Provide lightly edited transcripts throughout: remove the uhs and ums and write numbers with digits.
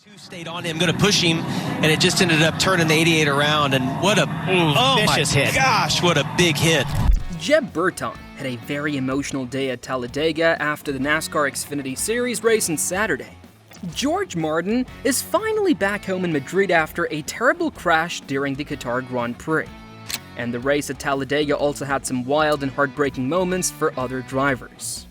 Two stayed on him, going to push him, and it just ended up turning the 88 around. And what a vicious hit! Gosh, what a big hit! Jeb Burton had a very emotional day at Talladega after the NASCAR Xfinity Series race on Saturday. George Martin is finally back home in Madrid after a terrible crash during the Qatar Grand Prix. And the race at Talladega also had some wild and heartbreaking moments for other drivers.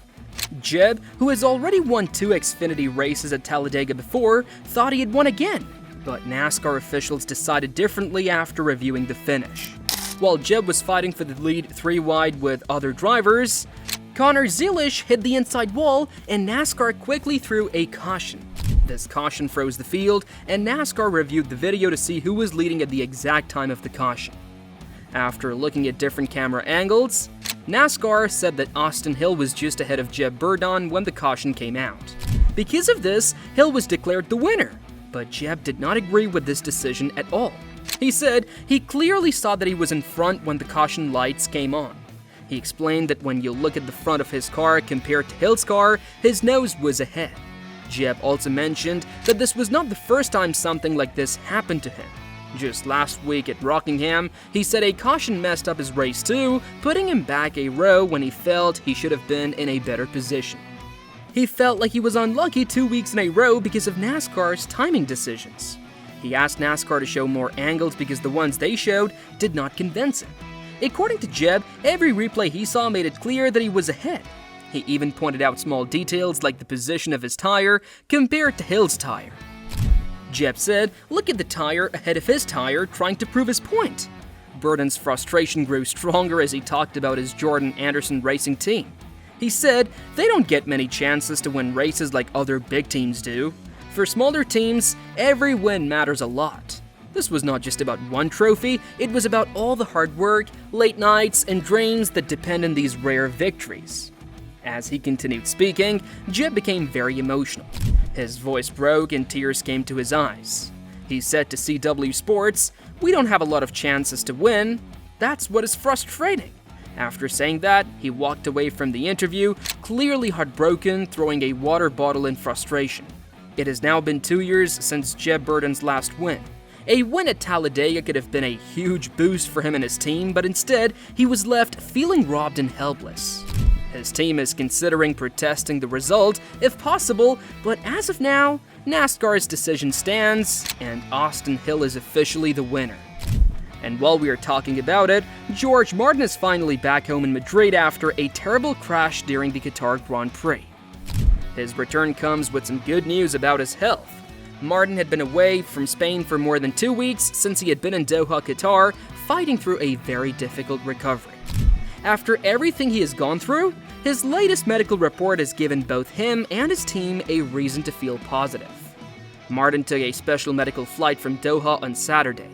Jeb, who has already won 2 Xfinity races at Talladega before, thought he had won again, but NASCAR officials decided differently after reviewing the finish. While Jeb was fighting for the lead 3 wide with other drivers, Connor Zilisch hit the inside wall and NASCAR quickly threw a caution. This caution froze the field, and NASCAR reviewed the video to see who was leading at the exact time of the caution. After looking at different camera angles, NASCAR said that Austin Hill was just ahead of Jeb Burton when the caution came out. Because of this, Hill was declared the winner, but Jeb did not agree with this decision at all. He said he clearly saw that he was in front when the caution lights came on. He explained that when you look at the front of his car compared to Hill's car, his nose was ahead. Jeb also mentioned that this was not the first time something like this happened to him. Just last week at Rockingham, he said a caution messed up his race too, putting him back a row when he felt he should have been in a better position. He felt like he was unlucky 2 weeks in a row because of NASCAR's timing decisions. He asked NASCAR to show more angles because the ones they showed did not convince him. According to Jeb, every replay he saw made it clear that he was ahead. He even pointed out small details like the position of his tire compared to Hill's tire. Jeb said, look at the tire ahead of his tire trying to prove his point. Burton's frustration grew stronger as he talked about his Jordan Anderson racing team. He said, they don't get many chances to win races like other big teams do. For smaller teams, every win matters a lot. This was not just about one trophy, it was about all the hard work, late nights, and dreams that depend on these rare victories. As he continued speaking, Jeb became very emotional. His voice broke and tears came to his eyes. He said to CW Sports, "We don't have a lot of chances to win. That's what is frustrating." After saying that, he walked away from the interview, clearly heartbroken, throwing a water bottle in frustration. It has now been 2 years since Jeb Burton's last win. A win at Talladega could have been a huge boost for him and his team, but instead, he was left feeling robbed and helpless. His team is considering protesting the result, if possible, but as of now, NASCAR's decision stands, and Austin Hill is officially the winner. And while we are talking about it, George Martin is finally back home in Madrid after a terrible crash during the Qatar Grand Prix. His return comes with some good news about his health. Martin had been away from Spain for more than 2 weeks since he had been in Doha, Qatar, fighting through a very difficult recovery. After everything he has gone through, his latest medical report has given both him and his team a reason to feel positive. Martin took a special medical flight from Doha on Saturday.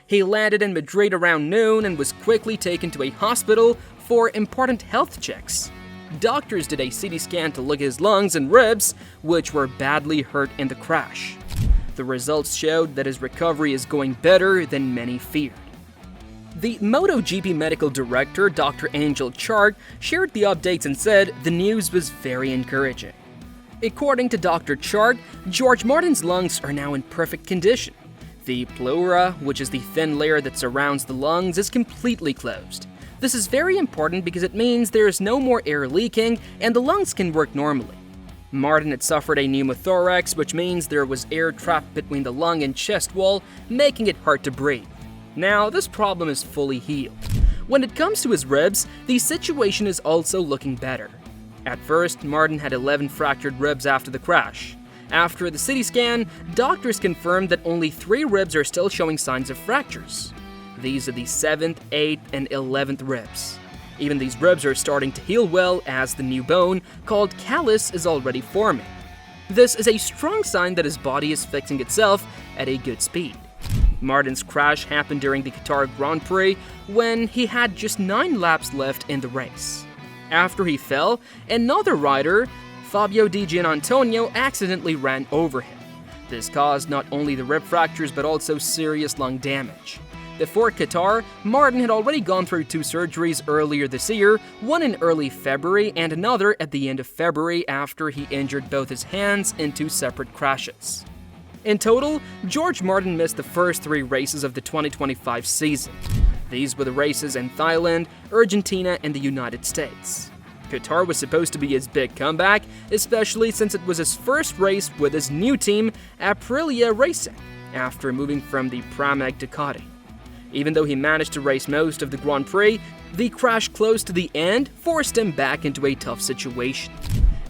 He landed in Madrid around noon and was quickly taken to a hospital for important health checks. Doctors did a CT scan to look at his lungs and ribs, which were badly hurt in the crash. The results showed that his recovery is going better than many feared. The MotoGP medical director, Dr. Angel Chart, shared the updates and said the news was very encouraging. According to Dr. Chart, George Martin's lungs are now in perfect condition. The pleura, which is the thin layer that surrounds the lungs, is completely closed. This is very important because it means there is no more air leaking and the lungs can work normally. Martin had suffered a pneumothorax, which means there was air trapped between the lung and chest wall, making it hard to breathe. Now, this problem is fully healed. When it comes to his ribs, the situation is also looking better. At first, Martin had 11 fractured ribs after the crash. After the CT scan, doctors confirmed that only 3 ribs are still showing signs of fractures. These are the 7th, 8th, and 11th ribs. Even these ribs are starting to heal well as the new bone, called callus, is already forming. This is a strong sign that his body is fixing itself at a good speed. Martin's crash happened during the Qatar Grand Prix when he had just 9 laps left in the race. After he fell, another rider, Fabio Di Gianantonio, accidentally ran over him. This caused not only the rib fractures but also serious lung damage. Before Qatar, Martin had already gone through 2 surgeries earlier this year, one in early February and another at the end of February after he injured both his hands in 2 separate crashes. In total, George Martin missed the first 3 races of the 2025 season. These were the races in Thailand, Argentina, and the United States. Qatar was supposed to be his big comeback, especially since it was his first race with his new team, Aprilia Racing, after moving from the Pramac Ducati. Even though he managed to race most of the Grand Prix, the crash close to the end forced him back into a tough situation.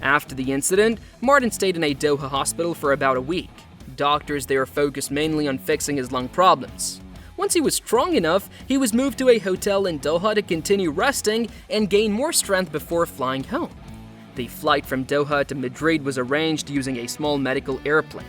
After the incident, Martin stayed in a Doha hospital for about a week. Doctors there focused mainly on fixing his lung problems. Once he was strong enough, he was moved to a hotel in Doha to continue resting and gain more strength before flying home. The flight from Doha to Madrid was arranged using a small medical airplane.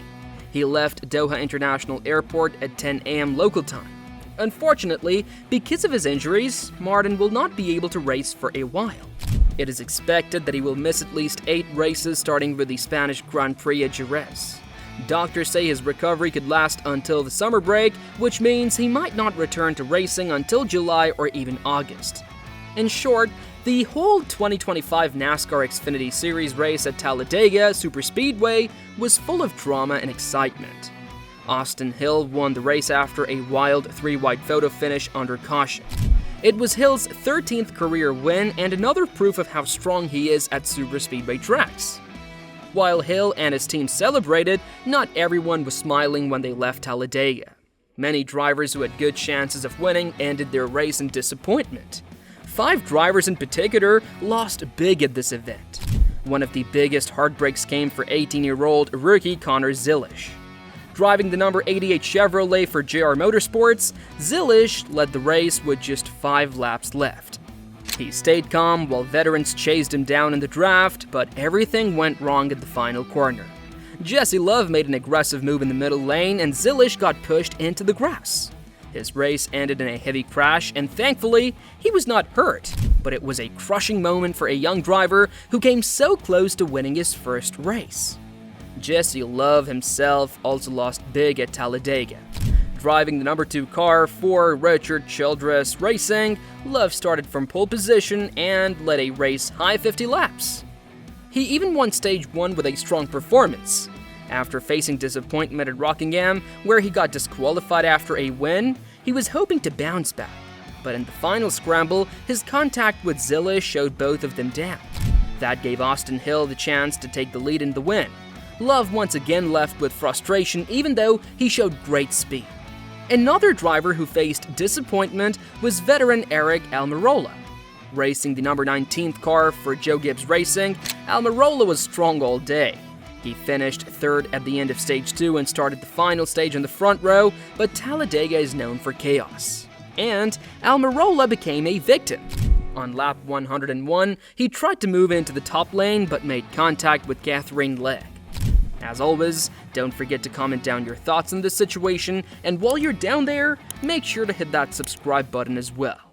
He left Doha International Airport at 10 a.m. local time. Unfortunately, because of his injuries, Martin will not be able to race for a while. It is expected that he will miss at least 8 races starting with the Spanish Grand Prix at Jerez. Doctors say his recovery could last until the summer break, which means he might not return to racing until July or even August. In short, the whole 2025 NASCAR Xfinity Series race at Talladega Superspeedway was full of drama and excitement. Austin Hill won the race after a wild 3-wide photo finish under caution. It was Hill's 13th career win and another proof of how strong he is at superspeedway tracks. While Hill and his team celebrated, not everyone was smiling when they left Talladega. Many drivers who had good chances of winning ended their race in disappointment. 5 drivers in particular lost big at this event. One of the biggest heartbreaks came for 18-year-old rookie Connor Zilisch. Driving the number 88 Chevrolet for JR Motorsports, Zilisch led the race with just 5 laps left. He stayed calm while veterans chased him down in the draft, but everything went wrong at the final corner. Jesse Love made an aggressive move in the middle lane and Zilisch got pushed into the grass. His race ended in a heavy crash and thankfully, he was not hurt, but it was a crushing moment for a young driver who came so close to winning his first race. Jesse Love himself also lost big at Talladega. Driving the number 2 car for Richard Childress Racing, Love started from pole position and led a race high 50 laps. He even won Stage 1 with a strong performance. After facing disappointment at Rockingham, where he got disqualified after a win, he was hoping to bounce back. But in the final scramble, his contact with Zilisch showed both of them down. That gave Austin Hill the chance to take the lead in the win. Love once again left with frustration even though he showed great speed. Another driver who faced disappointment was veteran Eric Almirola. Racing the number 19th car for Joe Gibbs Racing, Almirola was strong all day. He finished 3rd at the end of Stage 2 and started the final stage in the front row, but Talladega is known for chaos. And Almirola became a victim. On lap 101, he tried to move into the top lane but made contact with Catherine Legg. As always, don't forget to comment down your thoughts on this situation, and while you're down there, make sure to hit that subscribe button as well.